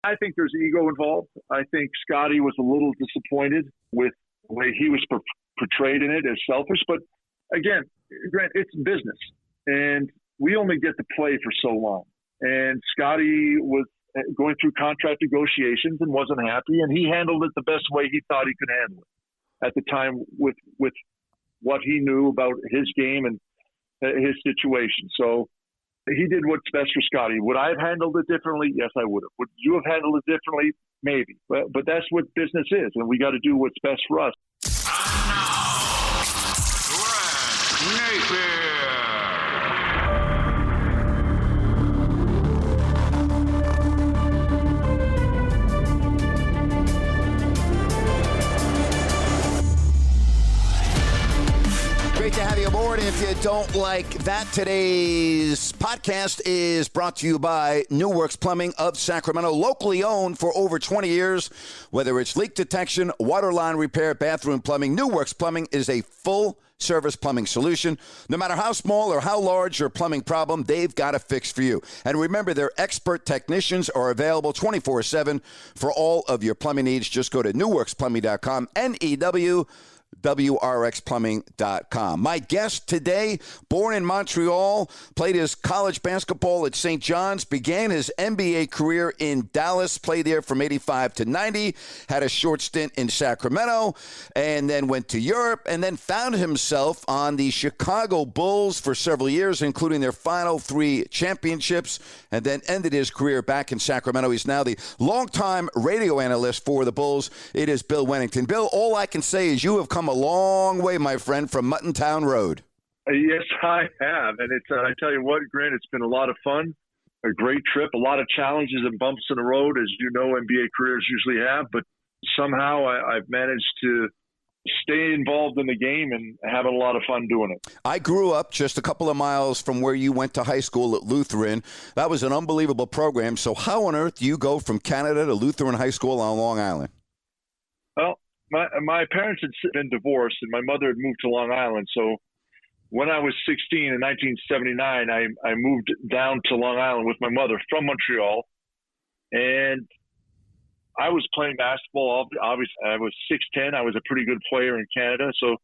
I think there's ego involved. I think Scotty was a little disappointed with the way he was portrayed in it as selfish. But again, Grant, it's business. And we only get to play for so long. And Scotty was going through contract negotiations and wasn't happy. And he handled it the best way he thought he could handle it at the time with what he knew about his game and his situation. So he did what's best for Scotty. Would I have handled it differently? Yes, I would have. Would you have handled it differently? Maybe. But that's what business is, and we got to do what's best for us. Great to have you aboard. If you don't like that, today's podcast is brought to you by New Works Plumbing of Sacramento, locally owned for over 20 years. Whether it's leak detection, water line repair, bathroom plumbing, New Works Plumbing is a full-service plumbing solution. No matter how small or how large your plumbing problem, they've got a fix for you. And remember, their expert technicians are available 24/7 for all of your plumbing needs. Just go to newworksplumbing.com, NEWWRXplumbing.com. My guest today, born in Montreal, played his college basketball at St. John's, began his NBA career in Dallas, played there from 85 to 90, had a short stint in Sacramento, and then went to Europe, and then found himself on the Chicago Bulls for several years, including their final 3 championships, and then ended his career back in Sacramento. He's now the longtime radio analyst for the Bulls. It is Bill Wennington. Bill, all I can say is you have come a long way, my friend, from Muttontown Road. Yes, I have. And it's I tell you what, Grant, it's been a lot of fun, a great trip, a lot of challenges and bumps in the road, as you know NBA careers usually have. But somehow I've managed to stay involved in the game and having a lot of fun doing it. I grew up just a couple of miles from where you went to high school at Lutheran. That was an unbelievable program. So how on earth do you go from Canada to Lutheran High School on Long Island? Well, my parents had been divorced, and my mother had moved to Long Island. So when I was 16 in 1979, I moved down to Long Island with my mother from Montreal. And I was playing basketball. Obviously, I was 6'10". I was a pretty good player in Canada. So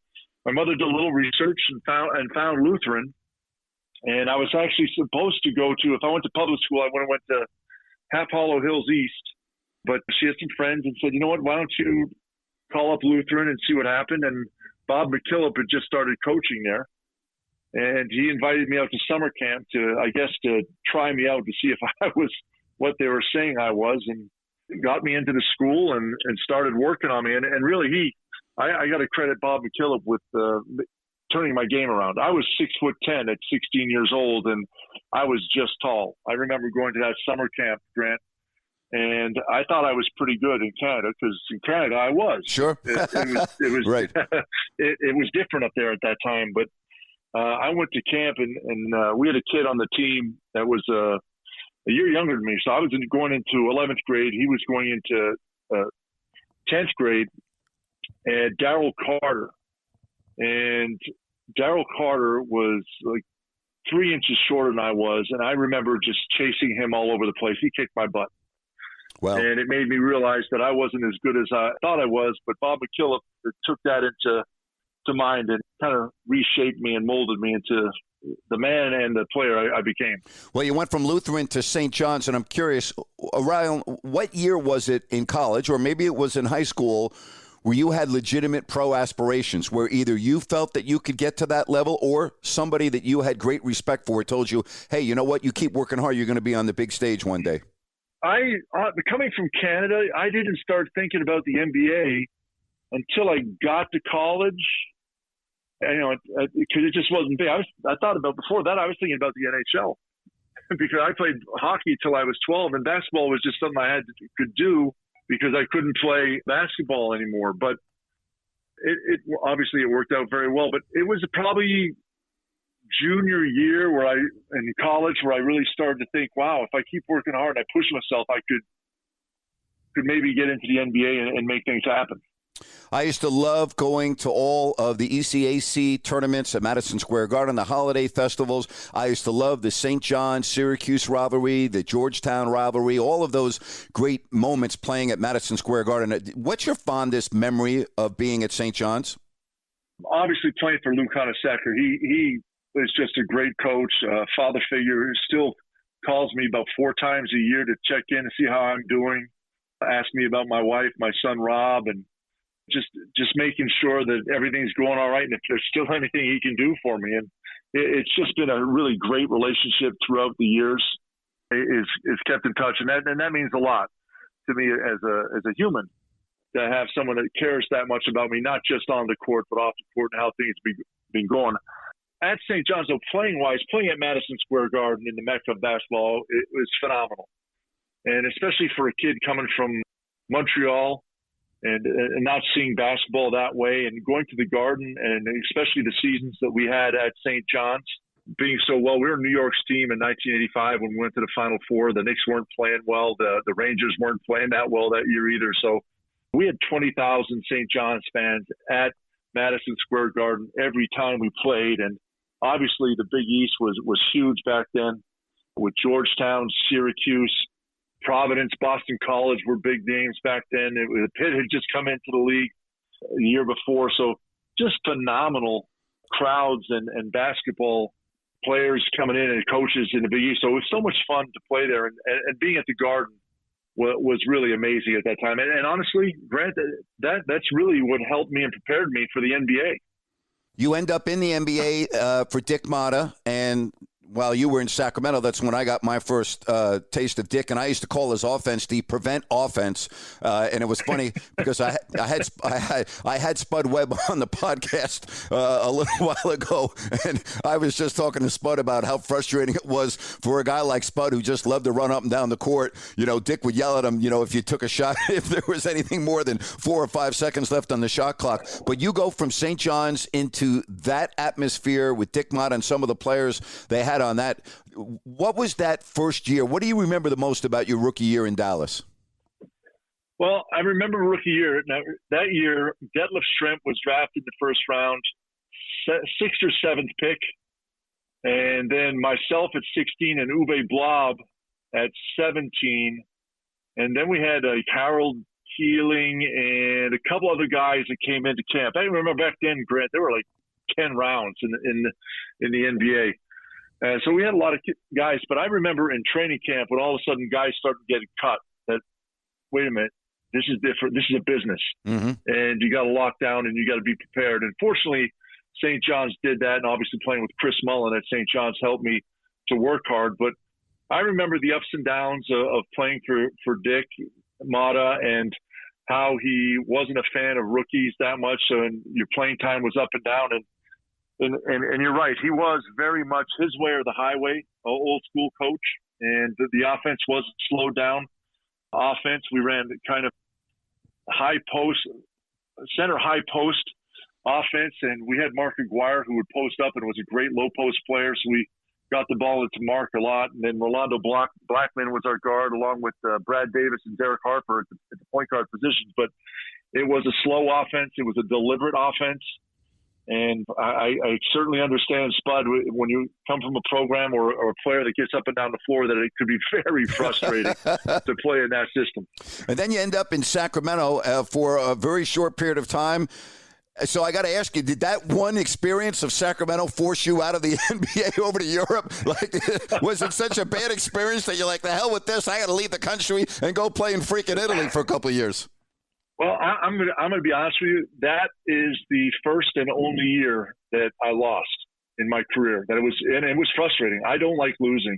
my mother did a little research and found Lutheran. And I was actually supposed to go to, if I went to public school, I would have went to Half Hollow Hills East. But she had some friends and said, you know what, why don't you call up Lutheran and see what happened. And Bob McKillop had just started coaching there. And he invited me out to summer camp to try me out to see if I was what they were saying I was, and got me into the school and started working on me. And really I got to credit Bob McKillop with turning my game around. I was 6'10" at 16 years old, and I was just tall. I remember going to that summer camp, Grant, and I thought I was pretty good in Canada, because in Canada I was. Sure. It was right. it was different up there at that time. But I went to camp, and we had a kid on the team that was a year younger than me. So I was going into 11th grade. He was going into 10th grade. And Daryl Carter. And Daryl Carter was like 3 inches shorter than I was. And I remember just chasing him all over the place. He kicked my butt. Wow. And it made me realize that I wasn't as good as I thought I was. But Bob McKillop took that into mind and kind of reshaped me and molded me into the man and the player I became. Well, you went from Lutheran to St. John's, and I'm curious, around what year was it in college, or maybe it was in high school, where you had legitimate pro aspirations, where either you felt that you could get to that level, or somebody that you had great respect for told you, hey, you know what, you keep working hard, you're going to be on the big stage one day? Coming from Canada, I didn't start thinking about the NBA until I got to college. And, because it just wasn't big. I thought about, before that, I was thinking about the NHL because I played hockey till I was 12, and basketball was just something I could do because I couldn't play basketball anymore. But it obviously it worked out very well. But it was probably junior year in college where I really started to think, wow, if I keep working hard and I push myself, I could maybe get into the NBA and make things happen. I used to love going to all of the ECAC tournaments at Madison Square Garden, the holiday festivals. I used to love the St. John's-Syracuse rivalry, the Georgetown rivalry, all of those great moments playing at Madison Square Garden. What's your fondest memory of being at St. John's? Obviously, playing for Lou Conasecker. He is just a great coach, father figure. Who still calls me about 4 times a year to check in and see how I'm doing. Ask me about my wife, my son Rob, and just making sure that everything's going all right, and if there's still anything he can do for me. And it's just been a really great relationship throughout the years. It's kept in touch, and that means a lot to me as a human, to have someone that cares that much about me, not just on the court but off the court, and how things been going. At St. John's, though, playing at Madison Square Garden in the Mecca of basketball, it was phenomenal. And especially for a kid coming from Montreal and not seeing basketball that way, and going to the Garden, and especially the seasons that we had at St. John's being so well. We were New York's team in 1985 when we went to the Final Four. The Knicks weren't playing well. The Rangers weren't playing that well that year either. So we had 20,000 St. John's fans at Madison Square Garden every time we played. And obviously the Big East was huge back then, with Georgetown, Syracuse, Providence, Boston College were big names back then. Pitt had just come into the league the year before. So just phenomenal crowds and basketball players coming in and coaches in the Big East. So it was so much fun to play there. And being at the Garden was really amazing at that time. And honestly, Grant, that's really what helped me and prepared me for the NBA. You end up in the NBA for Dick Motta, and while you were in Sacramento, that's when I got my first taste of Dick, and I used to call his offense the prevent offense. And it was funny because I had Spud Webb on the podcast a little while ago, and I was just talking to Spud about how frustrating it was for a guy like Spud who just loved to run up and down the court. Dick would yell at him, if you took a shot, if there was anything more than 4 or 5 seconds left on the shot clock. But you go from St. John's into that atmosphere with Dick Motta and some of the players they had on that. What was that first year? What do you remember the most about your rookie year in Dallas? Well, I remember rookie year. Now, that year, Detlef Schrempf was drafted in the first round, 6th or 7th pick. And then myself at 16 and Uwe Blob at 17. And then we had Harold Keeling and a couple other guys that came into camp. I remember back then, Grant, there were like 10 rounds in the NBA. So we had a lot of guys, but I remember in training camp when all of a sudden guys started getting cut, that, wait a minute, this is different. This is a business. Mm-hmm. And you got to lock down and you got to be prepared. And fortunately, St. John's did that. And obviously playing with Chris Mullin at St. John's helped me to work hard. But I remember the ups and downs of playing for Dick Motta, and how he wasn't a fan of rookies that much. So your playing time was up and down. And you're right. He was very much his way or the highway, old school coach. And the offense wasn't slowed down. Offense, we ran kind of center high post offense. And we had Mark Aguirre, who would post up and was a great low post player. So we got the ball into Mark a lot. And then Rolando Blackman was our guard, along with Brad Davis and Derek Harper at the point guard positions. But it was a slow offense. It was a deliberate offense. And I certainly understand, Spud, when you come from a program or a player that gets up and down the floor, that it could be very frustrating to play in that system. And then you end up in Sacramento for a very short period of time. So I got to ask you, did that one experience of Sacramento force you out of the NBA over to Europe? Was it such a bad experience that you're like, the hell with this, I got to leave the country and go play in freaking Italy for a couple of years? Well, I'm gonna be honest with you. That is the first and only year that I lost in my career. It was frustrating. I don't like losing,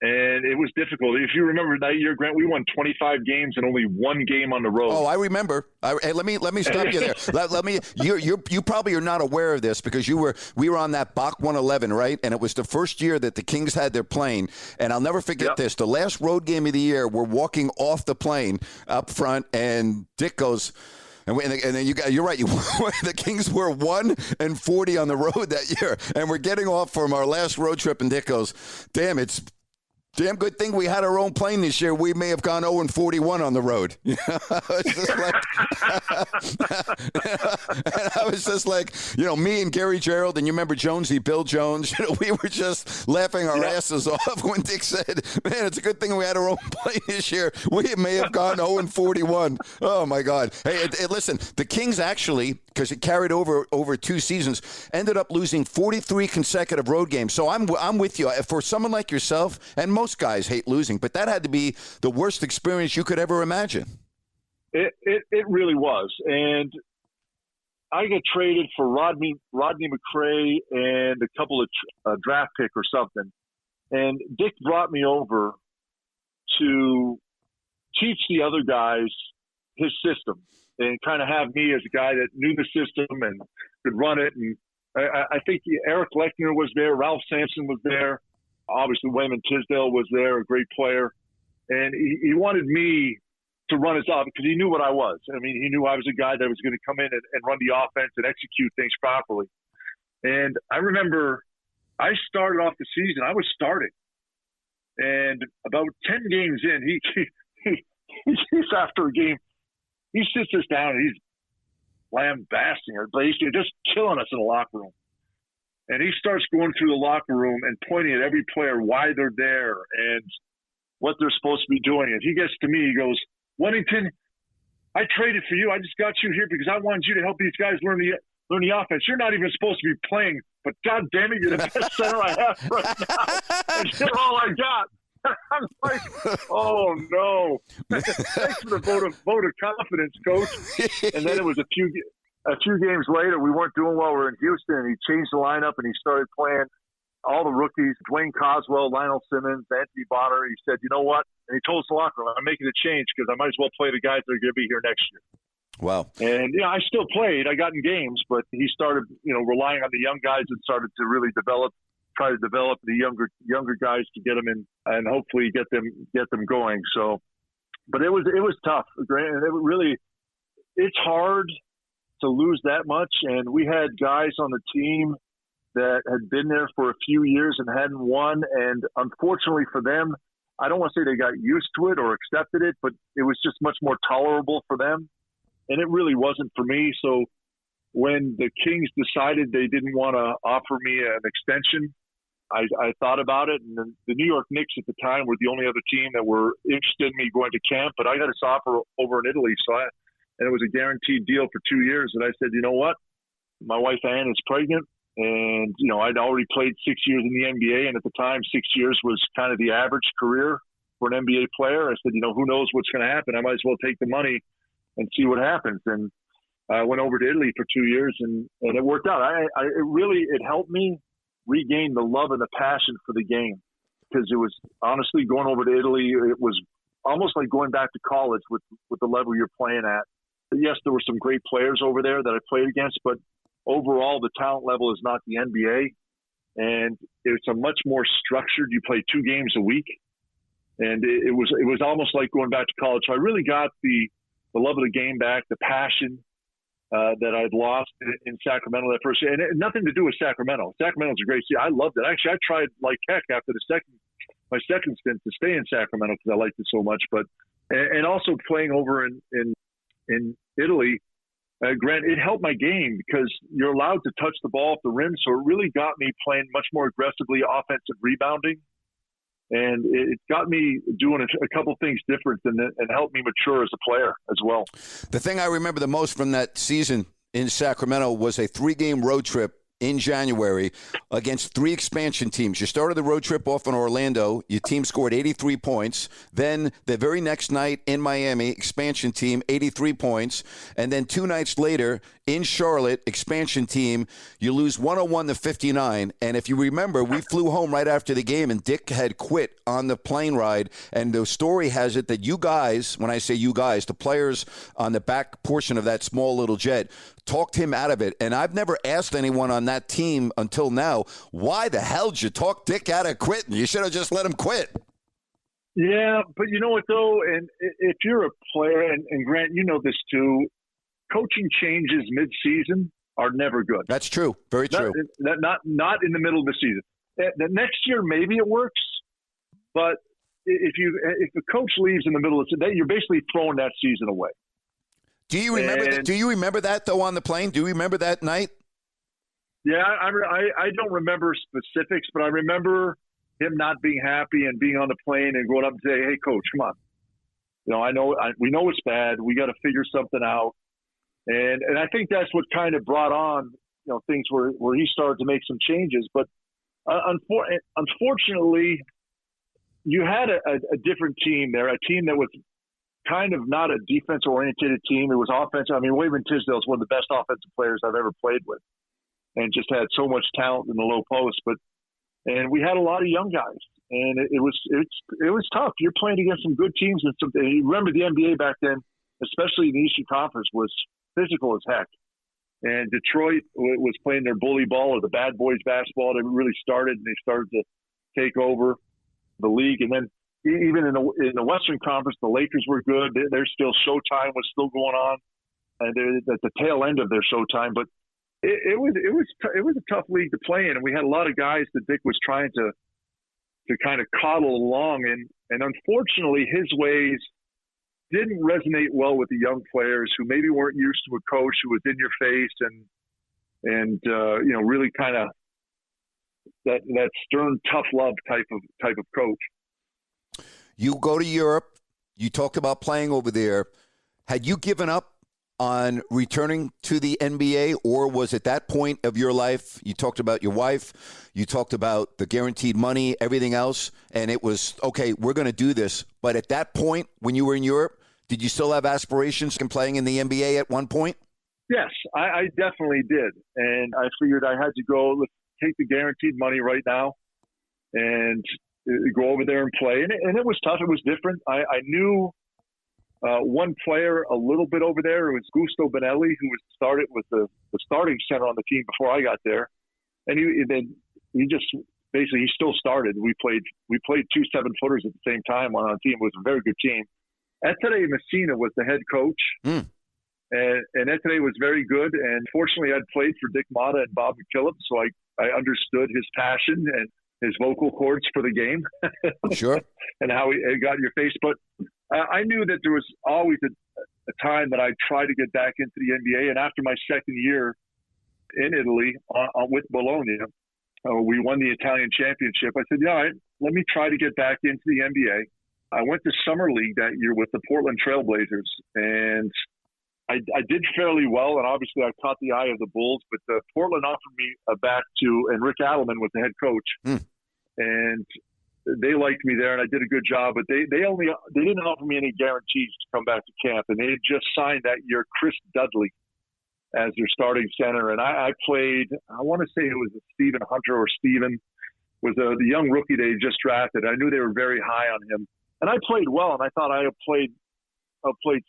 and it was difficult. If you remember that year, Grant, we won 25 games and only 1 game on the road. Oh, I remember. Hey, let me stop you there. You probably are not aware of this because we were on that Bach 111, right? And it was the first year that the Kings had their plane. And I'll never forget this. The last road game of the year, we're walking off the plane up front, and Dick goes, and then you're right. The Kings were 1-40 on the road that year, and we're getting off from our last road trip, and Dick goes, "Damn, it's Damn good thing we had our own plane this year. We may have gone 0-41 on the road. And I was just like, me and Gary Gerald, and you remember Jonesy, Bill Jones, we were just laughing our asses off when Dick said, man, it's a good thing we had our own plane this year. We may have gone 0-41. Oh, my God. Hey, listen, the Kings actually, because it carried over 2 seasons, ended up losing 43 consecutive road games. So I'm with you. For someone like yourself, and most guys hate losing, but that had to be the worst experience you could ever imagine. It really was. And I got traded for Rodney McRae and a couple of draft pick or something. And Dick brought me over to teach the other guys his system and kind of have me as a guy that knew the system and could run it. And I think Eric Lechner was there. Ralph Sampson was there. Obviously, Wayman Tisdale was there, a great player. And he wanted me to run his offense because he knew what I was. I mean, he knew I was a guy that was going to come in and run the offense and execute things properly. And I remember I started off the season. I was starting. And about 10 games in, he's after a game, he sits us down and he's lambasting or basically just killing us in the locker room. And he starts going through the locker room and pointing at every player why they're there and what they're supposed to be doing. And he gets to me, he goes, Wennington, I traded for you. I just got you here because I wanted you to help these guys learn the offense. You're not even supposed to be playing, but God damn it, you're the best center I have right now. And you're all I got. I'm like, oh no! Thanks for the vote of confidence, coach. And then it was a few games later, we weren't doing well. We were in Houston, and he changed the lineup and he started playing all the rookies: Dwayne Coswell, Lionel Simmons, Anthony Bonner. He said, "You know what?" And he told us the locker room, "I'm making a change because I might as well play the guys that are going to be here next year." Wow. And I still played. I got in games, but he started, relying on the young guys and started to really try to develop the younger guys to get them in and hopefully get them going. So, but it was tough. And it's hard to lose that much. And we had guys on the team that had been there for a few years and hadn't won. And unfortunately for them, I don't want to say they got used to it or accepted it, but it was just much more tolerable for them. And it really wasn't for me. So when the Kings decided they didn't want to offer me an extension, I thought about it. And the New York Knicks at the time were the only other team that were interested in me going to camp. But I got this offer over in Italy. And it was a guaranteed deal for 2 years. And I said, you know what? My wife, Ann, is pregnant. And, I'd already played 6 years in the NBA. And at the time, 6 years was kind of the average career for an NBA player. I said, who knows what's going to happen? I might as well take the money and see what happens. And I went over to Italy for 2 years, and it worked out. It helped me regain the love and the passion for the game, because it was honestly going over to Italy. It was almost like going back to college with the level you're playing at. But yes, there were some great players over there that I played against, but overall the talent level is not the NBA, and it's a much more structured. You play 2 games a week, and it was almost like going back to college. So I really got the love of the game back, the passion that I'd lost in Sacramento that first year. And it had nothing to do with Sacramento. Sacramento's a great city. I loved it. Actually, I tried like heck after my second stint to stay in Sacramento because I liked it so much. But and also playing over in Italy, Grant, it helped my game because you're allowed to touch the ball off the rim. So it really got me playing much more aggressively offensive rebounding. And it got me doing a couple things different and helped me mature as a player as well. The thing I remember the most from that season in Sacramento was a 3-game road trip in January against 3 expansion teams. You started the road trip off in Orlando. Your team scored 83 points. Then the very next night in Miami, expansion team, 83 points. And then 2 nights later in Charlotte, expansion team, you lose 101-59. And if you remember, we flew home right after the game, and Dick had quit on the plane ride. And the story has it that you guys, when I say you guys, the players on the back portion of that small little jet, talked him out of it. And I've never asked anyone on that team until now, why the hell did you talk Dick out of quitting? You should have just let him quit. Yeah, but you know what, though? And if you're a player, and Grant, you know this too, coaching changes mid-season are never good. That's true. Very true. Not in the middle of the season. The next year, maybe it works. But if the coach leaves in the middle of the season, you're basically throwing that season away. Do you remember? Do you remember that though on the plane? Do you remember that night? Yeah, I don't remember specifics, but I remember him not being happy and being on the plane and going up and saying, "Hey, coach, come on. We know it's bad. We got to figure something out." And I think that's what kind of brought on things where he started to make some changes. But unfortunately, you had a different team there, a team that was kind of not a defense-oriented team. It was offensive. I mean, Wayman Tisdale is one of the best offensive players I've ever played with, and just had so much talent in the low post. And we had a lot of young guys, and it was tough. You're playing against some good teams, and you remember the NBA back then, especially in the Eastern Conference, was physical as heck. And Detroit was playing their bully ball or the bad boys basketball. They really started, and they started to take over the league. And then even in the Western Conference, the Lakers were good. There's still Showtime was still going on, and they're at the tail end of their Showtime. But it was a tough league to play in, and we had a lot of guys that Dick was trying to kind of coddle along, and unfortunately his ways didn't resonate well with the young players who maybe weren't used to a coach who was in your face and really kind of that stern, tough love type of coach. You go to Europe. You talked about playing over there. Had you given up on returning to the NBA, or was at that point of your life, you talked about your wife, you talked about the guaranteed money, everything else, and it was, okay, we're going to do this. But at that point, when you were in Europe, did you still have aspirations in playing in the NBA at one point? Yes, I definitely did. And I figured I had to go, let's take the guaranteed money right now and go over there and play. And it was tough. It was different. I knew one player a little bit over there. It was Gusto Benelli, who was the starting center on the team before I got there. And he just basically, he still started. We played 2 7-footers at the same time on our team. It was a very good team. Ettore Messina was the head coach. And Ettore was very good. And fortunately, I'd played for Dick Motta and Bob McKillop, so I understood his passion and his vocal cords for the game. Sure. And how he got in your face. But I knew that there was always a time that I'd try to get back into the NBA. And after my second year in Italy with Bologna, we won the Italian championship. I said, all right, let me try to get back into the NBA. I went to Summer League that year with the Portland Trailblazers, and I did fairly well, and obviously I caught the eye of the Bulls, but Portland offered me back to, and Rick Adelman was the head coach, and they liked me there, and I did a good job, but they didn't offer me any guarantees to come back to camp, and they had just signed that year Chris Dudley as their starting center, and I played, I want to say it was Stephen Hunter or Stephen, was the young rookie they had just drafted. I knew they were very high on him. And I played well, and I thought I outplayed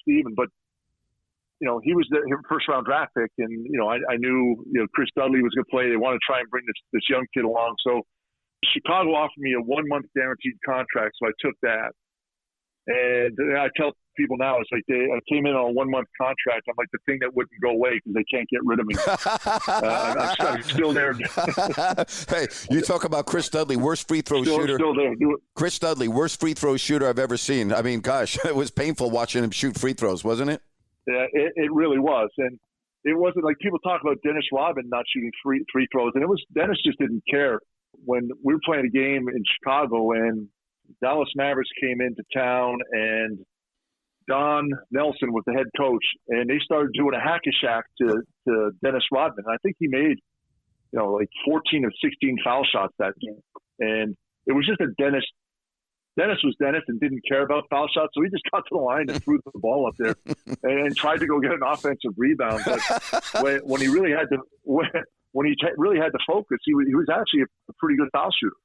Steven, but he was the first round draft pick, and I knew Chris Dudley was going to play. They want to try and bring this young kid along. So Chicago offered me a 1-month guaranteed contract, so I took that. And I tell people now, it's like I came in on a 1-month contract. I'm like the thing that wouldn't go away because they can't get rid of me. I'm still there. Hey, you talk about Chris Dudley, worst free throw shooter. Still there. Chris Dudley, worst free throw shooter I've ever seen. I mean, gosh, it was painful watching him shoot free throws, wasn't it? Yeah, it really was. And it wasn't like people talk about Dennis Rodman not shooting free throws. And Dennis just didn't care. When we were playing a game in Chicago and Dallas Mavericks came into town and Don Nelson was the head coach, and they started doing a hack-a-shack to Dennis Rodman. I think he made, like 14 of 16 foul shots that game. And it was just that Dennis was Dennis and didn't care about foul shots, so he just got to the line and threw the ball up there and tried to go get an offensive rebound. But when he really had to, when he really had to focus, he was actually a pretty good foul shooter.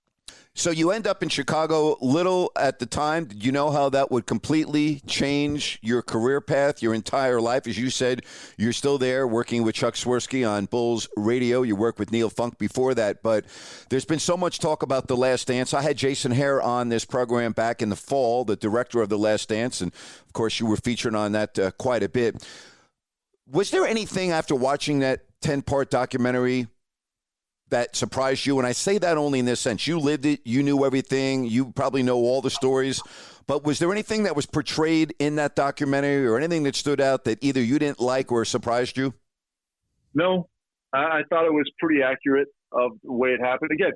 So you end up in Chicago. Little at the time, did you know how that would completely change your career path, your entire life? As you said, you're still there working with Chuck Swirsky on Bulls Radio. You worked with Neil Funk before that. But there's been so much talk about The Last Dance. I had Jason Hare on this program back in the fall, the director of The Last Dance. And, of course, you were featured on that quite a bit. Was there anything after watching that 10-part documentary that surprised you? And I say that only in this sense. You lived it. You knew everything. You probably know all the stories. But was there anything that was portrayed in that documentary or anything that stood out that either you didn't like or surprised you? No, I thought it was pretty accurate of the way it happened. Again,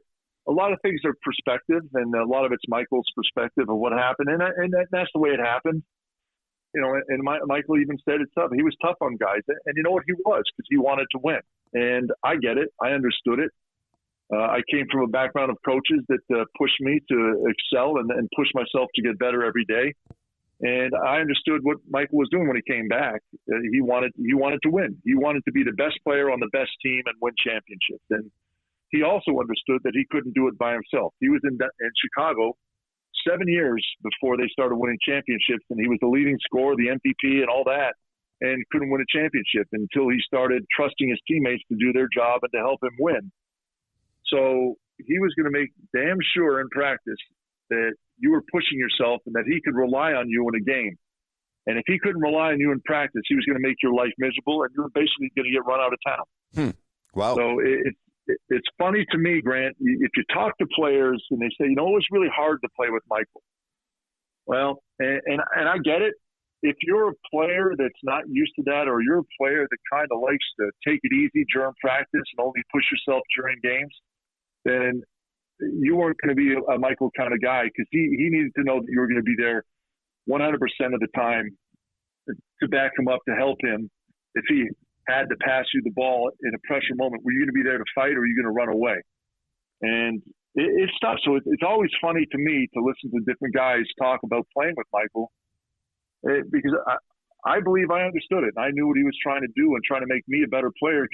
a lot of things are perspective, and a lot of it's Michael's perspective of what happened. And that's the way it happened. You know, and Michael even said it's tough. He was tough on guys. And you know what? He was, because he wanted to win. And I get it. I understood it. I came from a background of coaches that pushed me to excel and push myself to get better every day. And I understood what Michael was doing when he came back. He wanted to win. He wanted to be the best player on the best team and win championships. And he also understood that he couldn't do it by himself. He was in Chicago 7 years before they started winning championships, and he was the leading scorer, the MVP, and all that, and couldn't win a championship until he started trusting his teammates to do their job and to help him win. So he was going to make damn sure in practice that you were pushing yourself and that he could rely on you in a game. And if he couldn't rely on you in practice, he was going to make your life miserable, and you were basically going to get run out of town. Wow. So it's funny to me, Grant, if you talk to players and they say, you know, it was really hard to play with Michael. Well, and I get it. If you're a player that's not used to that, or you're a player that kind of likes to take it easy during practice and only push yourself during games, then you weren't going to be a Michael kind of guy, because he needed to know that you were going to be there 100% of the time to back him up, to help him. If he had to pass you the ball in a pressure moment, were you going to be there to fight, or are you going to run away? And it's tough. So it's always funny to me to listen to different guys talk about playing with Michael, because I believe I understood it. I knew what he was trying to do and trying to make me a better player,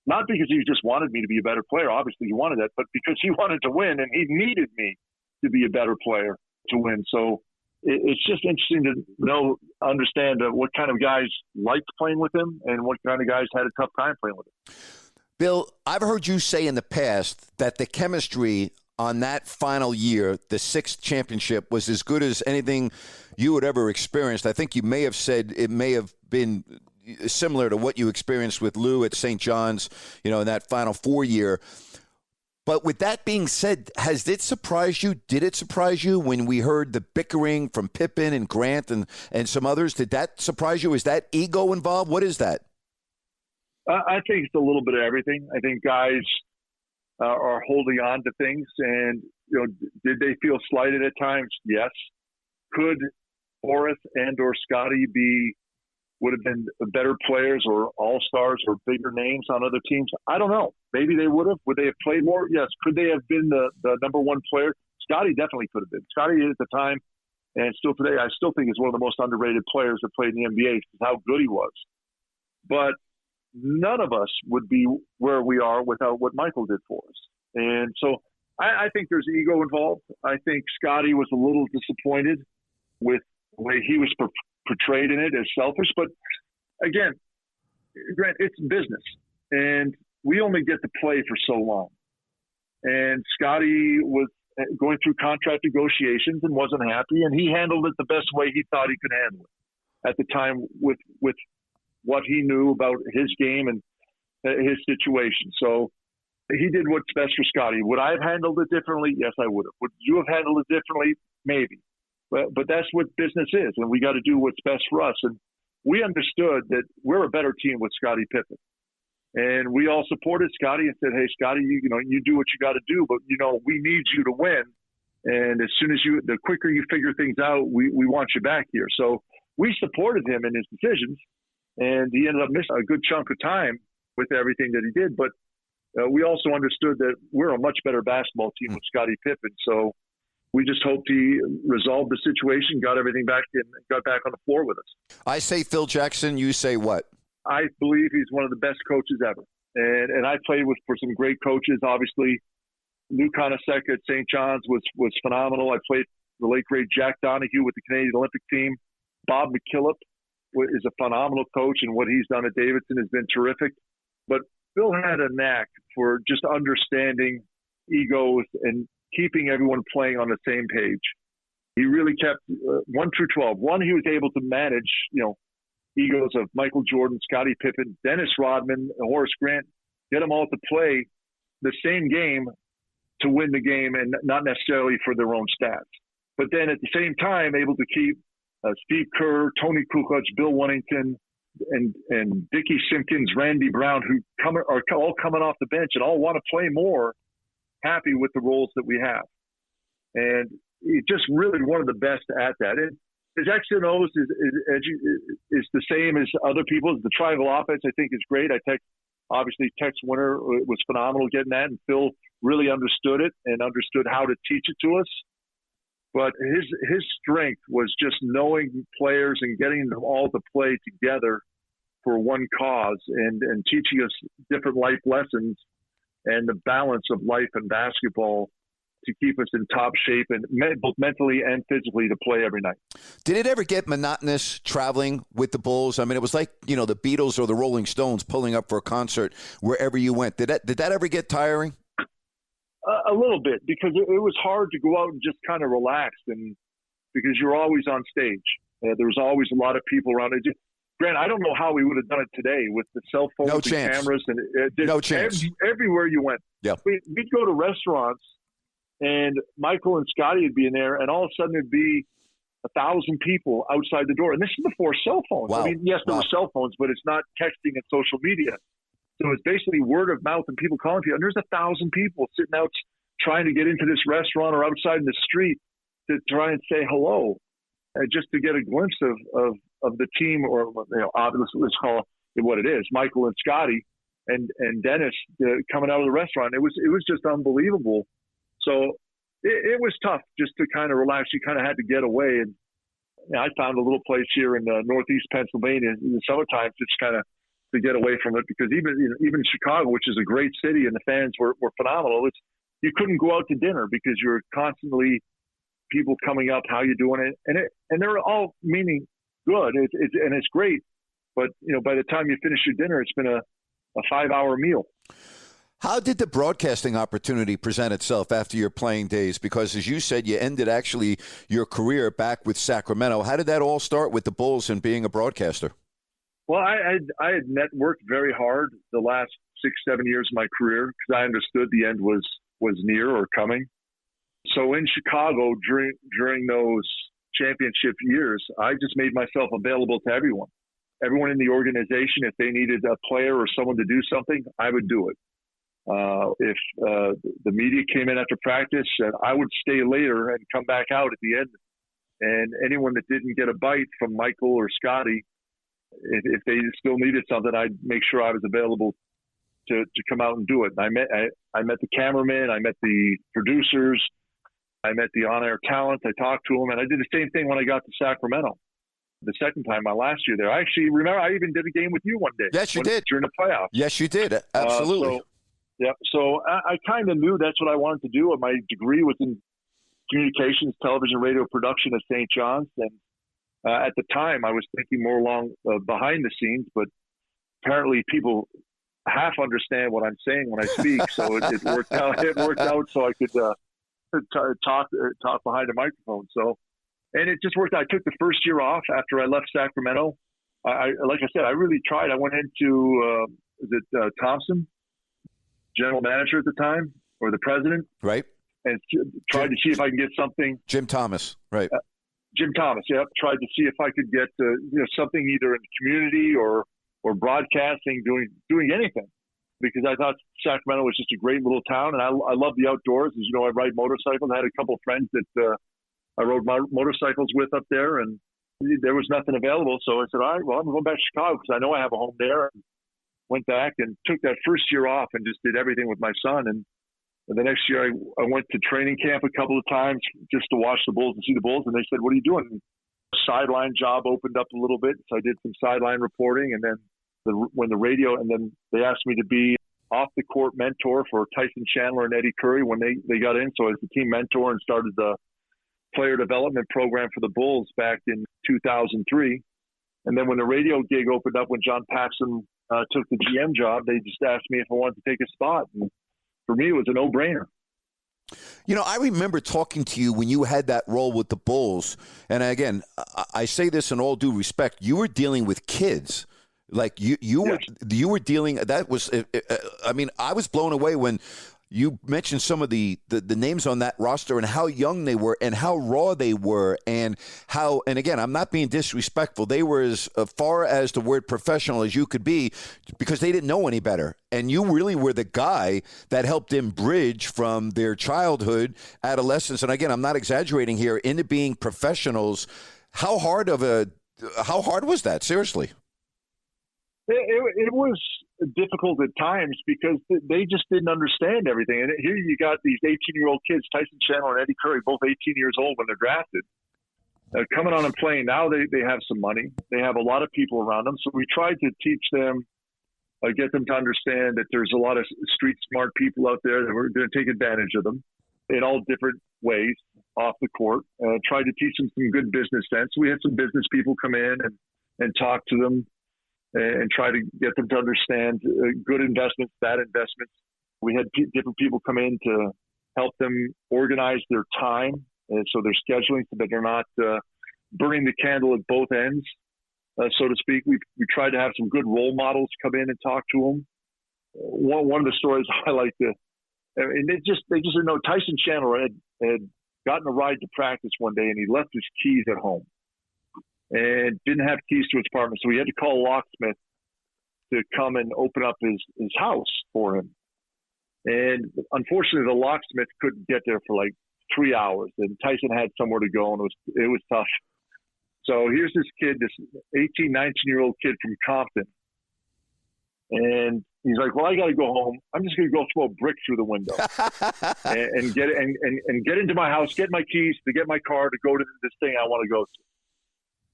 not because he just wanted me to be a better player. Obviously he wanted that, but because he wanted to win, and he needed me to be a better player to win. So it's just interesting to understand what kind of guys liked playing with him and what kind of guys had a tough time playing with him. Bill, I've heard you say in the past that the chemistry on that final year, the sixth championship, was as good as anything you had ever experienced. I think you may have said it may have been similar to what you experienced with Lou at St. John's, in that Final Four year. But with that being said, has it surprised you? Did it surprise you when we heard the bickering from Pippen and Grant and some others? Did that surprise you? Is that ego involved? What is that? I think it's a little bit of everything. I think guys are holding on to things, and did they feel slighted at times? Yes. Could Horace and or Scotty would have been better players or all-stars or bigger names on other teams? I don't know. Maybe they would have. Would they have played more? Yes. Could they have been the number one player? Scotty definitely could have been. Scotty at the time, and still today, I still think is one of the most underrated players that played in the NBA because how good he was. But none of us would be where we are without what Michael did for us. And so I think there's ego involved. I think Scotty was a little disappointed with the way he was portrayed in it as selfish. But again, Grant, it's business, and we only get to play for so long. And Scotty was going through contract negotiations and wasn't happy, and he handled it the best way he thought he could handle it at the time with what he knew about his game and his situation. So he did what's best for Scotty. Would I have handled it differently? Yes, I would have. Would you have handled it differently? Maybe. But that's what business is, and we got to do what's best for us. And we understood that we're a better team with Scottie Pippen. And we all supported Scotty and said, hey, Scotty, you do what you got to do, but, we need you to win. And as soon as the quicker you figure things out, we want you back here. So we supported him in his decisions, and he ended up missing a good chunk of time with everything that he did. But we also understood that we're a much better basketball team with Scottie Pippen. So we just hoped he resolved the situation, got everything back, and got back on the floor with us. I say Phil Jackson. You say what? I believe he's one of the best coaches ever. And I played for some great coaches. Obviously, Lou Conaseca at St. John's was phenomenal. I played the late, great Jack Donahue with the Canadian Olympic team. Bob McKillop is a phenomenal coach, and what he's done at Davidson has been terrific. But Phil had a knack for just understanding egos and keeping everyone playing on the same page. He really kept 1 through 12. He was able to manage, egos of Michael Jordan, Scottie Pippen, Dennis Rodman, and Horace Grant, get them all to play the same game to win the game and not necessarily for their own stats. But then at the same time, able to keep Steve Kerr, Tony Kukoc, Bill Wennington, and Dickie Simpkins, Randy Brown, who are all coming off the bench and all want to play more, happy with the roles that we have. And he's just really one of the best at that. And his X and O's is the same as other people's. The triangle offense, I think, is great. Obviously, Tex Winter was phenomenal getting that, and Phil really understood it and understood how to teach it to us. But his strength was just knowing players and getting them all to play together for one cause and teaching us different life lessons and the balance of life and basketball to keep us in top shape and both mentally and physically to play every night. Did it ever get monotonous traveling with the Bulls? I mean, it was like, the Beatles or the Rolling Stones pulling up for a concert wherever you went. Did that ever get tiring? A little bit, because it was hard to go out and just kind of relax, and because you're always on stage. There was always a lot of people around. Grant, I don't know how we would have done it today with the cell phones and cameras. And no chance. Everywhere you went. Yeah. We'd go to restaurants, and Michael and Scotty would be in there, and all of a sudden there'd be 1,000 people outside the door. And this is before cell phones. Wow. I mean, yes, there were cell phones, but it's not texting and social media. So it's basically word of mouth and people calling people. And there's 1,000 people sitting out trying to get into this restaurant or outside in the street to try and say hello, just to get a glimpse of the team, or let's call it what it is, Michael and Scotty and Dennis coming out of the restaurant. It was just unbelievable. So it was tough just to kind of relax. You kind of had to get away. And I found a little place here in northeast Pennsylvania in the summertime just kind of to get away from it, because even Chicago, which is a great city and the fans were phenomenal, you couldn't go out to dinner because you're constantly people coming up, how you doing it, and they're all meaning good. It's great, but by the time you finish your dinner, it's been a 5-hour meal. How did the broadcasting opportunity present itself after your playing days? Because as you said, you ended actually your career back with Sacramento. How did that all start with the Bulls and being a broadcaster? Well, I had networked very hard the last 6-7 years of my career because I understood the end was near or coming. So in Chicago during those championship years, I just made myself available to everyone. Everyone in the organization, if they needed a player or someone to do something, I would do it. If the media came in after practice, I would stay later and come back out at the end. And anyone that didn't get a bite from Michael or Scotty, if they still needed something, I'd make sure I was available to come out and do it. And I met the cameraman, I met the producers, I met the on-air talent. I talked to them, and I did the same thing when I got to Sacramento. The second time, my last year there, I actually remember I even did a game with you one day. Yes, you did during the playoffs. Yes, you did. Absolutely. So I kind of knew that's what I wanted to do. My degree was in communications, television, radio production at St. John's, and at the time, I was thinking more along behind the scenes, but apparently people half understand what I'm saying when I speak. So it worked out. It worked out so I could talk behind a microphone. So, and it just worked out. I took the first year off after I left Sacramento. Like I said, I really tried. I went into Thompson, general manager at the time, or the president, right? And tried to see if I can get something. Jim Thomas, right? Jim Thomas, yeah. Tried to see if I could get something either in the community or broadcasting, doing anything, because I thought Sacramento was just a great little town, and I love the outdoors. As you know, I ride motorcycles. I had a couple of friends that I rode motorcycles with up there, and there was nothing available. So I said, all right, well, I'm going back to Chicago because I know I have a home there. And went back and took that first year off and just did everything with my son. And the next year I went to training camp a couple of times just to watch the Bulls and see the Bulls. And they said, what are you doing? And a sideline job opened up a little bit. So I did some sideline reporting. And then when the radio, and then they asked me to be off the court mentor for Tyson Chandler and Eddie Curry when they got in. So I was the team mentor and started the player development program for the Bulls back in 2003. And then when the radio gig opened up, when John Paxson took the GM job, they just asked me if I wanted to take a spot. And for me, it was a no-brainer. I remember talking to you when you had that role with the Bulls. And again, I say this in all due respect. You were dealing with kids Like you were dealing. That was. I mean, I was blown away when you mentioned some of the names on that roster and how young they were and how raw they were and how. And again, I'm not being disrespectful. They were as far as the word professional as you could be because they didn't know any better. And you really were the guy that helped them bridge from their childhood, adolescence, and again, I'm not exaggerating here, into being professionals. How hard was that? Seriously. It was difficult at times because they just didn't understand everything. And here you got these 18-year-old kids, Tyson Chandler and Eddie Curry, both 18 years old when they're drafted, coming on and playing. Now they have some money. They have a lot of people around them. So we tried to teach them, get them to understand that there's a lot of street smart people out there that were going to take advantage of them in all different ways off the court. Tried to teach them some good business sense. We had some business people come in and talk to them and try to get them to understand good investments, bad investments. We had different people come in to help them organize their time, so they're scheduling so that they're not burning the candle at both ends, so to speak. We tried to have some good role models come in and talk to them. One of the stories I like to, and they just didn't know. Tyson Chandler had gotten a ride to practice one day, and he left his keys at home and didn't have keys to his apartment. So he had to call a locksmith to come and open up his house for him. And unfortunately, the locksmith couldn't get there for like 3 hours. And Tyson had somewhere to go, and it was tough. So here's this kid, this 18, 19-year-old kid from Compton. And he's like, well, I got to go home. I'm just going to go throw a brick through the window and get into my house, get my keys to get my car to go to this thing I want to go to.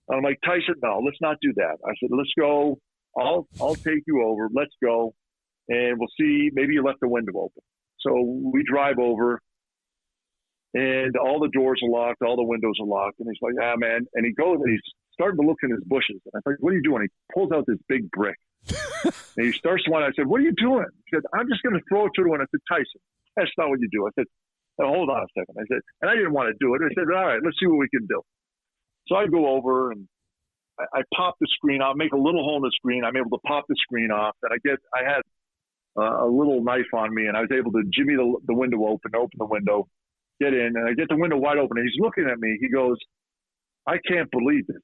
I'm like, Tyson, no, let's not do that. I said, let's go. I'll take you over. Let's go. And we'll see. Maybe you left the window open. So we drive over, and all the doors are locked. All the windows are locked. And he's like, ah, man. And he goes, and he's starting to look in his bushes. And I said, what are you doing? He pulls out this big brick. And he starts to want. I said, what are you doing? He said, I'm just going to throw it to the window. I said, Tyson, that's not what you do. I said, oh, hold on a second. I said, and I didn't want to do it. I said, all right, let's see what we can do. So I go over and I pop the screen off, make a little hole in the screen. I'm able to pop the screen off, and I had a little knife on me, and I was able to jimmy the window open the window, get in, and I get the window wide open. And he's looking at me. He goes, I can't believe this.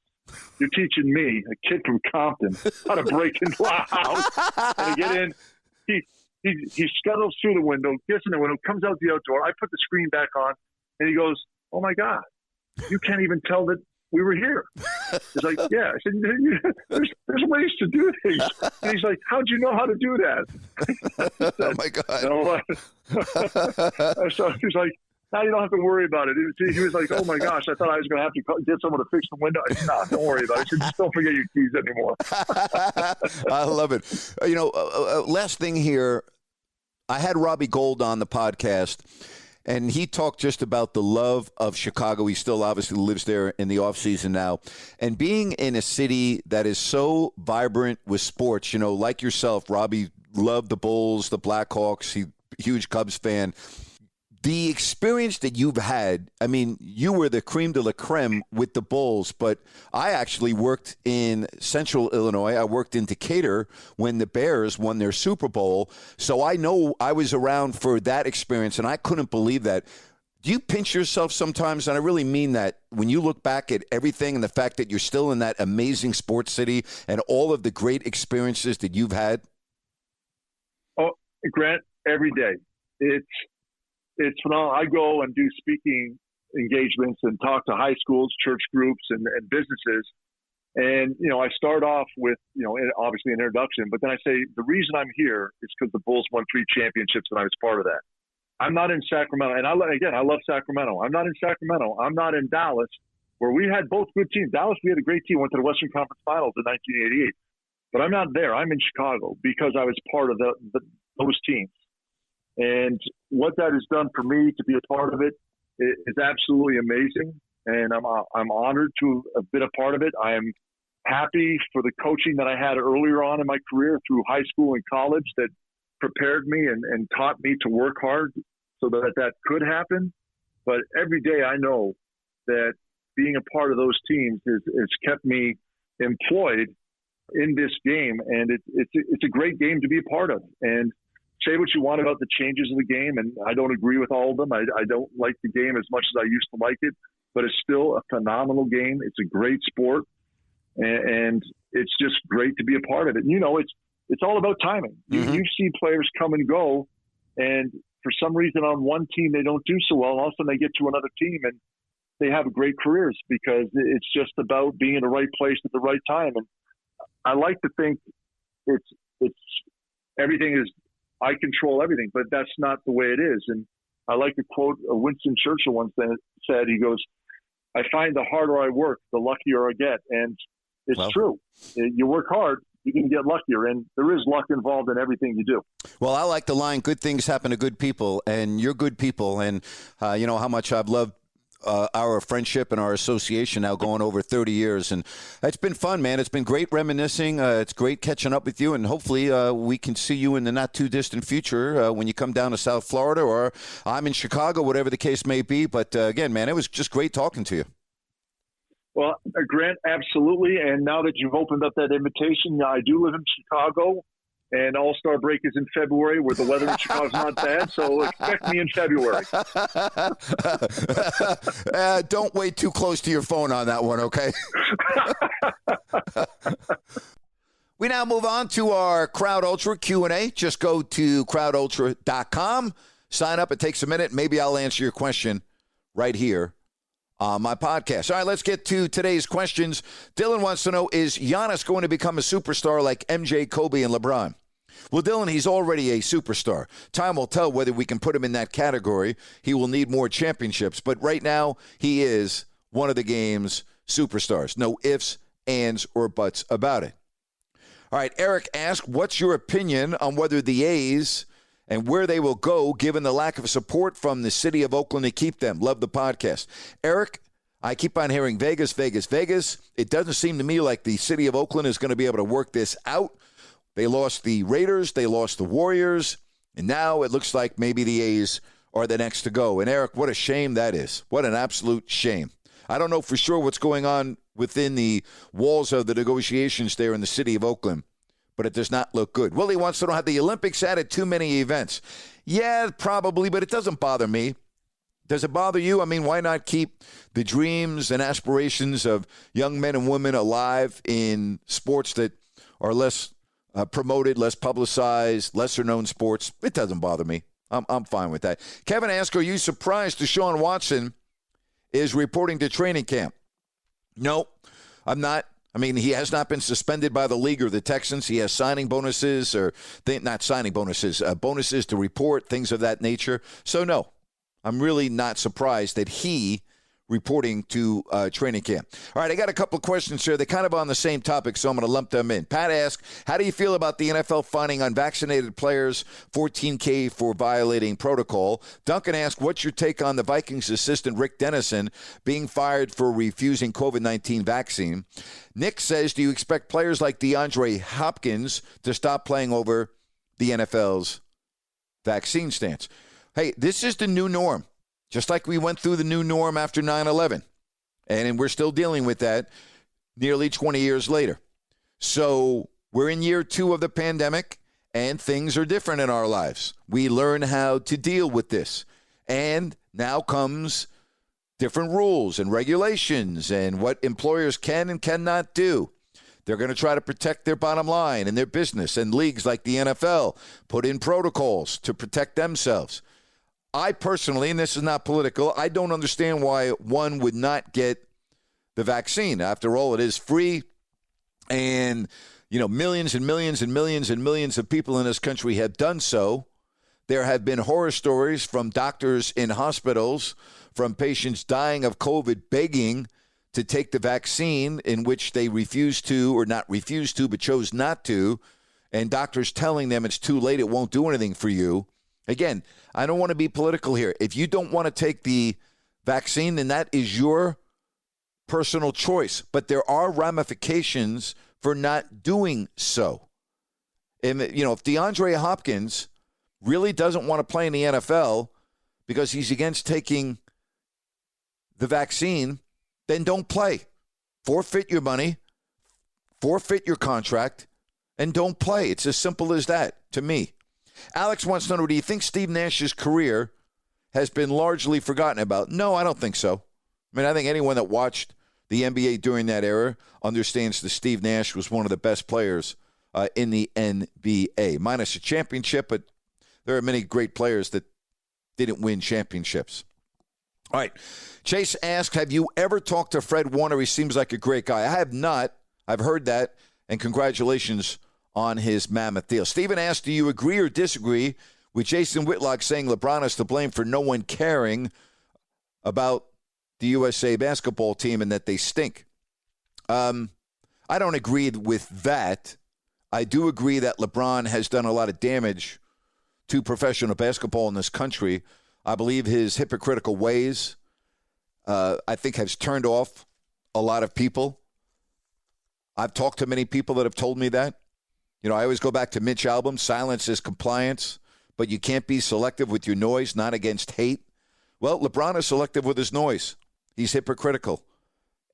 You're teaching me, a kid from Compton, how to break into a house. And I get in. He scuttles through the window, gets in the window, comes out the outdoor. I put the screen back on, and he goes, oh, my God, you can't even tell that we were here. He's like, yeah. I said, there's ways to do things. And he's like, how'd you know how to do that? Oh, my God. So he's like, now you don't have to worry about it. He was like, oh, my gosh, I thought I was going to have to get someone to fix the window. I said, no, don't worry about it. I said, just don't forget your keys anymore. I love it. Last thing here, I had Robbie Gold on the podcast, and he talked just about the love of Chicago. He still obviously lives there in the offseason now. And being in a city that is so vibrant with sports, like yourself, Robbie loved the Bulls, the Blackhawks, huge Cubs fan. The experience that you've had, I mean, you were the creme de la creme with the Bulls, but I actually worked in Central Illinois. I worked in Decatur when the Bears won their Super Bowl. So I know I was around for that experience, and I couldn't believe that. Do you pinch yourself sometimes? And I really mean that when you look back at everything and the fact that you're still in that amazing sports city and all of the great experiences that you've had? Oh, Grant, every day. It's phenomenal. I go and do speaking engagements and talk to high schools, church groups, and businesses. And, I start off with, obviously an introduction, but then I say, the reason I'm here is because the Bulls won 3 championships and I was part of that. I'm not in Sacramento. And I love Sacramento. I'm not in Sacramento. I'm not in Dallas, where we had both good teams. Dallas, we had a great team, went to the Western Conference Finals in 1988. But I'm not there. I'm in Chicago because I was part of those teams. And what that has done for me to be a part of it is absolutely amazing. And I'm honored to have been a part of it. I am happy for the coaching that I had earlier on in my career through high school and college that prepared me and taught me to work hard so that could happen. But every day I know that being a part of those teams has kept me employed in this game, and it's a great game to be a part of. And say what you want about the changes of the game, and I don't agree with all of them. I don't like the game as much as I used to like it, but it's still a phenomenal game. It's a great sport, and it's just great to be a part of it. And, you know, it's all about timing. Mm-hmm. You see players come and go, and for some reason on one team they don't do so well, and all of a sudden they get to another team and they have great careers because it's just about being in the right place at the right time. And I like to think it's everything is I control everything, but that's not the way it is. And I like to quote Winston Churchill once said, he goes, "I find the harder I work, the luckier I get." And it's true. You work hard, you can get luckier, and there is luck involved in everything you do. Well, I like the line, good things happen to good people, and you're good people. And you know how much I've loved our friendship and our association now going over 30 years. And it's been fun, man. It's been great reminiscing. It's great catching up with you. And hopefully we can see you in the not too distant future when you come down to South Florida, or I'm in Chicago, whatever the case may be. But again, man, it was just great talking to you. Well, Grant, absolutely. And now that you've opened up that invitation, I do live in Chicago. And All-Star break is in February, where the weather in Chicago's not bad, so expect me in February. Don't wait too close to your phone on that one, okay? We now move on to our Crowd Ultra Q&A. Just go to crowdultra.com, sign up. It takes a minute. Maybe I'll answer your question right here on my podcast. All right, let's get to today's questions. Dylan wants to know, is Giannis going to become a superstar like MJ, Kobe, and LeBron? Well, Dylan, he's already a superstar. Time will tell whether we can put him in that category. He will need more championships. But right now, he is one of the game's superstars. No ifs, ands, or buts about it. All right, Eric asked, what's your opinion on whether the A's and where they will go given the lack of support from the city of Oakland to keep them? Love the podcast. Eric, I keep on hearing Vegas, Vegas, Vegas. It doesn't seem to me like the city of Oakland is going to be able to work this out. They lost the Raiders, they lost the Warriors, and now it looks like maybe the A's are the next to go. And, Eric, what a shame that is. What an absolute shame. I don't know for sure what's going on within the walls of the negotiations there in the city of Oakland, but it does not look good. Willie wants to know, have the Olympics added too many events? Yeah, probably, but it doesn't bother me. Does it bother you? I mean, why not keep the dreams and aspirations of young men and women alive in sports that are less promoted, less publicized, lesser-known sports? It doesn't bother me. I'm fine with that. Kevin asked, are you surprised Deshaun Watson is reporting to training camp? No, I'm not. I mean, he has not been suspended by the league or the Texans. He has signing bonuses, or not signing bonuses, bonuses to report, things of that nature. So, no, I'm really not surprised that he reporting to training camp. All right, I got a couple of questions here. They're kind of on the same topic, so I'm going to lump them in. Pat asked, how do you feel about the NFL fining unvaccinated players $14,000 for violating protocol? Duncan asked, what's your take on the Vikings assistant Rick Dennison being fired for refusing COVID-19 vaccine? Nick says, do you expect players like DeAndre Hopkins to stop playing over the NFL's vaccine stance? Hey, this is the new norm. Just like we went through the new norm after 9/11. And we're still dealing with that nearly 20 years later. So we're in year 2 of the pandemic, and things are different in our lives. We learn how to deal with this. And now comes different rules and regulations and what employers can and cannot do. They're going to try to protect their bottom line and their business, and leagues like the NFL put in protocols to protect themselves. I personally, and this is not political, I don't understand why one would not get the vaccine. After all, it is free, and, you know, millions and millions and millions and millions of people in this country have done so. There have been horror stories from doctors in hospitals, from patients dying of COVID begging to take the vaccine, in which they refused to, or not refused to, but chose not to, and doctors telling them it's too late, it won't do anything for you. Again, I don't want to be political here. If you don't want to take the vaccine, then that is your personal choice. But there are ramifications for not doing so. And, you know, if DeAndre Hopkins really doesn't want to play in the NFL because he's against taking the vaccine, then don't play. Forfeit your money. forfeit your contract and don't play. It's as simple as that to me. Alex wants to know, do you think Steve Nash's career has been largely forgotten about? No, I don't think so. I mean, I think anyone that watched the NBA during that era understands that Steve Nash was one of the best players in the NBA. Minus a championship, but there are many great players that didn't win championships. All right. Chase asked, have you ever talked to Fred Warner? He seems like a great guy. I have not. I've heard that, and congratulations on his mammoth deal. Stephen asked, do you agree or disagree with Jason Whitlock saying LeBron is to blame for no one caring about the USA basketball team and that they stink? I don't agree with that. I do agree that LeBron has done a lot of damage to professional basketball in this country. I believe his hypocritical ways, I think, has turned off a lot of people. I've talked to many people that have told me that. You know, I always go back to Mitch Albom, silence is compliance, but you can't be selective with your noise, not against hate. Well, LeBron is selective with his noise. He's hypocritical.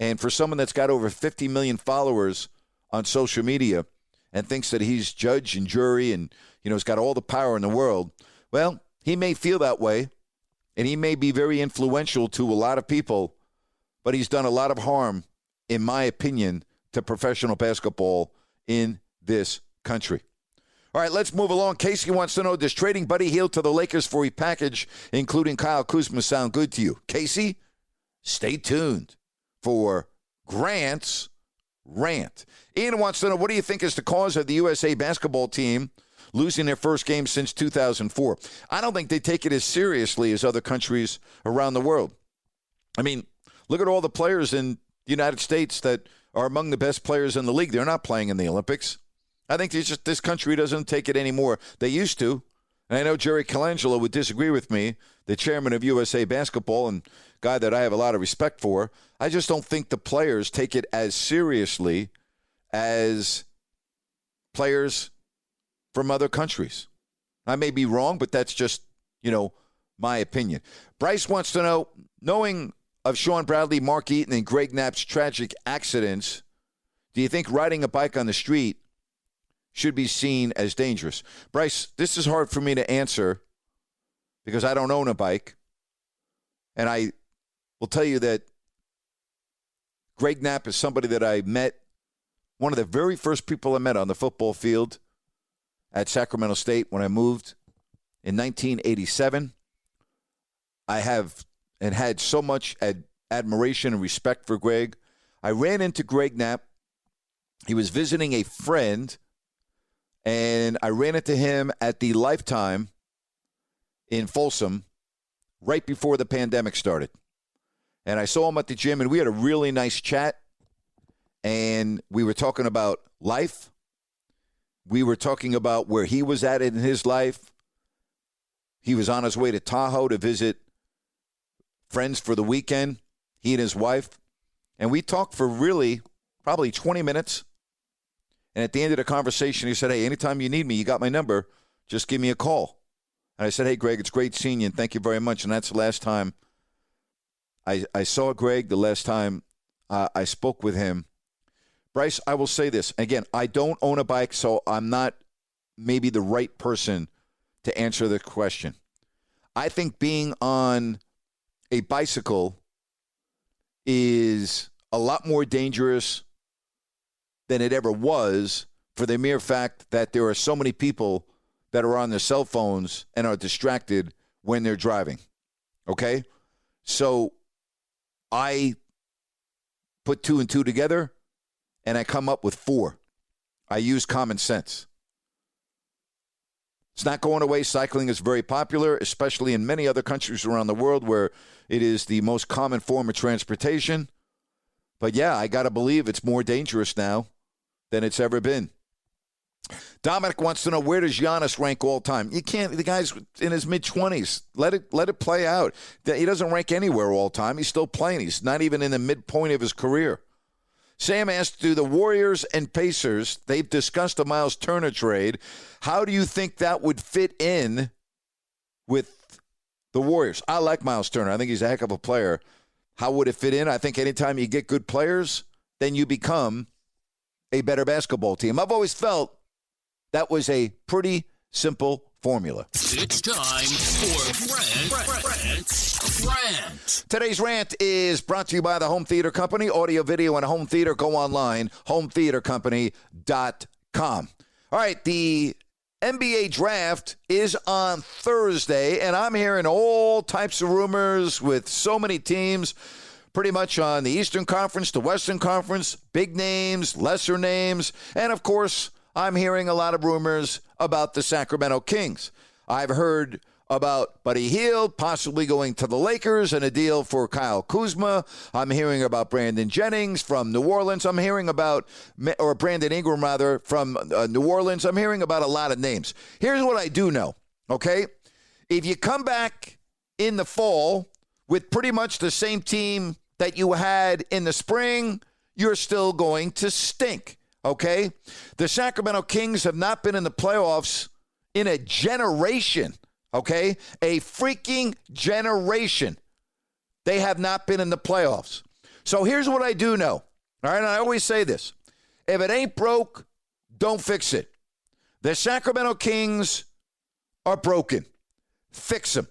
And for someone that's got over 50 million followers on social media and thinks that he's judge and jury and, you know, has got all the power in the world, well, he may feel that way, and he may be very influential to a lot of people, but he's done a lot of harm, in my opinion, to professional basketball in this country. All right, let's move along. Casey wants to know, does trading Buddy Hield to the Lakers for a package, including Kyle Kuzma, sound good to you? Casey, stay tuned for Grant's Rant. Ian wants to know, what do you think is the cause of the USA basketball team losing their first game since 2004? I don't think they take it as seriously as other countries around the world. I mean, look at all the players in the United States that are among the best players in the league. They're not playing in the Olympics. I think it's just this country doesn't take it anymore. They used to. And I know Jerry Colangelo would disagree with me, the chairman of USA Basketball and guy that I have a lot of respect for. I just don't think the players take it as seriously as players from other countries. I may be wrong, but that's just, you know, my opinion. Bryce wants to know, knowing of Sean Bradley, Mark Eaton, and Greg Knapp's tragic accidents, do you think riding a bike on the street should be seen as dangerous? Bryce, this is hard for me to answer because I don't own a bike. And I will tell you that Greg Knapp is somebody that I met, one of the very first people I met on the football field at Sacramento State when I moved in 1987. I have and had so much admiration and respect for Greg. I ran into Greg Knapp. He was visiting a friend, and I ran into him at the Lifetime in Folsom right before the pandemic started. And I saw him at the gym, and we had a really nice chat. And we were talking about life. We were talking about where he was at in his life. He was on his way to Tahoe to visit friends for the weekend, he and his wife. And we talked for really probably 20 minutes. And at the end of the conversation, he said, hey, anytime you need me, you got my number, just give me a call. And I said, hey, Greg, it's great seeing you, and thank you very much. And that's the last time I saw Greg, the last time I spoke with him. Bryce, I will say this. Again, I don't own a bike, so I'm not maybe the right person to answer the question. I think being on a bicycle is a lot more dangerous than it ever was, for the mere fact that there are so many people that are on their cell phones and are distracted when they're driving. Okay? So I put 2 and 2 together, and I come up with 4. I use common sense. It's not going away. Cycling is very popular, especially in many other countries around the world where it is the most common form of transportation. But yeah, I got to believe it's more dangerous now than it's ever been. Dominic wants to know, where does Giannis rank all time? You can't. The guy's in his mid-20s. Let it play out. He doesn't rank anywhere all time. He's still playing. He's not even in the midpoint of his career. Sam asked, do the Warriors and Pacers, they've discussed a Miles Turner trade. How do you think that would fit in with the Warriors? I like Miles Turner. I think he's a heck of a player. How would it fit in? I think anytime you get good players, then you become a better basketball team. I've always felt that was a pretty simple formula. It's time for Rant. Today's rant is brought to you by the Home Theater Company. Audio, video, and home theater. Go online, hometheatercompany.com. All right, the NBA draft is on Thursday, and I'm hearing all types of rumors with so many teams, pretty much on the Eastern Conference, the Western Conference, big names, lesser names, and of course, I'm hearing a lot of rumors about the Sacramento Kings. I've heard about Buddy Hield possibly going to the Lakers and a deal for Kyle Kuzma. I'm hearing about Brandon Jennings from New Orleans. I'm hearing about, or Brandon Ingram rather, from New Orleans. I'm hearing about a lot of names. Here's what I do know, okay? If you come back in the fall with pretty much the same team that you had in the spring, you're still going to stink, okay? The Sacramento Kings have not been in the playoffs in a generation. Okay? A freaking generation. They have not been in the playoffs. So here's what I do know. All right, and I always say this. If it ain't broke, don't fix it. The Sacramento Kings are broken. Fix them.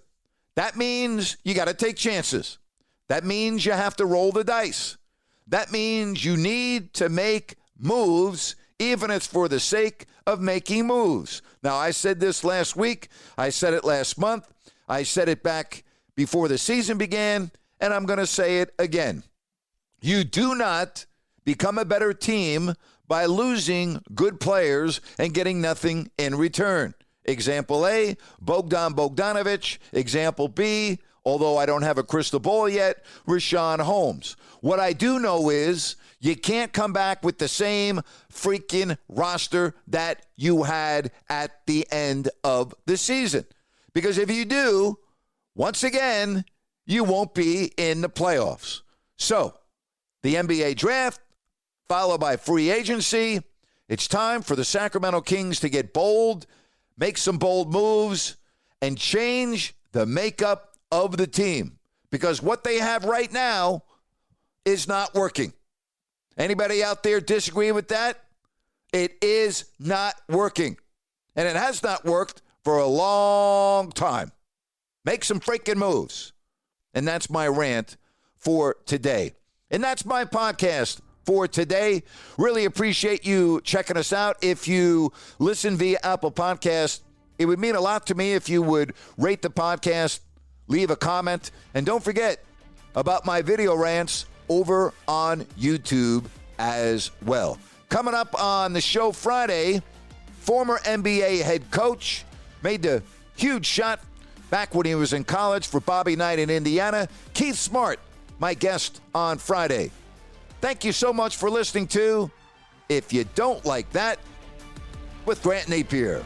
That means you got to take chances. That means you have to roll the dice. That means you need to make moves, even if it's for the sake of making moves. Now, I said this last week. I said it last month. I said it back before the season began, and I'm going to say it again. You do not become a better team by losing good players and getting nothing in return. Example A, Bogdan Bogdanovic. Example B, although I don't have a crystal ball yet, Richaun Holmes. What I do know is you can't come back with the same freaking roster that you had at the end of the season. Because if you do, once again, you won't be in the playoffs. So, the NBA draft, followed by free agency. It's time for the Sacramento Kings to get bold, make some bold moves, and change the makeup of the team. Because what they have right now is not working. Anybody out there disagree with that? It is not working. And it has not worked for a long time. Make some freaking moves. And that's my rant for today. And that's my podcast for today. Really appreciate you checking us out. If you listen via Apple Podcast, it would mean a lot to me if you would rate the podcast, leave a comment, and don't forget about my video rants over on YouTube as well. Coming up on the show Friday, former NBA head coach, made the huge shot back when he was in college for Bobby Knight in Indiana, Keith Smart, my guest on Friday. Thank you so much for listening to If You Don't Like That with Grant Napier.